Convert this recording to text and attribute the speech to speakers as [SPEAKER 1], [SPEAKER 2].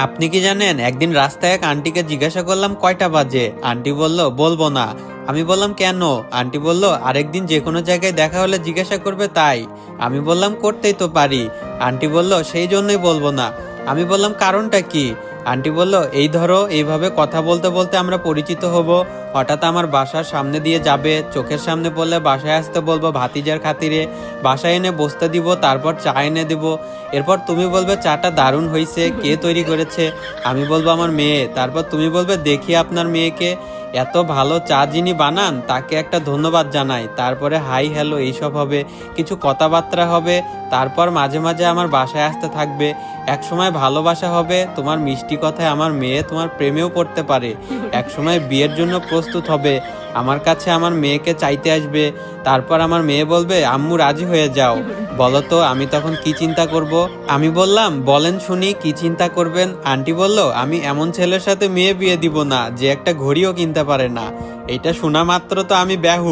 [SPEAKER 1] আপনি কি জানেন, একদিন রাস্তায় এক আন্টিকে জিজ্ঞাসা করলাম কয়টা বাজে। আন্টি বলল বলবো না। আমি বললাম কেন? আন্টি বলল আরেকদিন যে কোনো জায়গায় দেখা হলে জিজ্ঞাসা করবে তাই। আমি বললাম করতেই তো পারি। আন্টি বলল সেই জন্যই বলবো না। আমি বললাম কারণটা কি? আন্টি বলল এই ধরো, এইভাবে কথা বলতে বলতে আমরা পরিচিত হব। হঠাৎ আমার বাসার সামনে দিয়ে যাবে, চোখের সামনে পড়লে বাসায় আসতে বলবো ভাতিজার খাতিরে। বাসায় এনে বসতে দিব, তারপর চা এনে দিব। এরপর তুমি বলবে চাটা দারুণ হয়েছে, কে তৈরি করেছে? আমি বলবো আমার মেয়ে। তারপর তুমি বলবে দেখি আপনার মেয়েকে, এত ভালো চা যিনি বানান তাকে একটা ধন্যবাদ জানাই। তারপরে হাই হ্যালো এইসব হবে, কিছু কথাবার্তা হবে। তারপর মাঝে মাঝে আমার বাসায় আসতে থাকবে। একসময় ভালোবাসা হবে, তোমার মিষ্টি কথায় আমার মেয়ে তোমার প্রেমেও পড়তে পারে। একসময় বিয়ের জন্য প্রস্তুত হবে, আমার কাছে আমার মেয়েকে চাইতে আসবে। তারপর আমার মেয়ে বলবে আম্মু রাজি হয়ে যাও। বলো তো আমি তখন কি চিন্তা করব? আমি বললাম বলেন শুনি কি চিন্তা করবেন? আন্টি বলল আমি এমন ছেলের সাথে মেয়ে বিয়ে দিব না যে একটা ঘড়িও কিনতে পারে না। এটা শোনা মাত্র তো আমি ব্যাহু।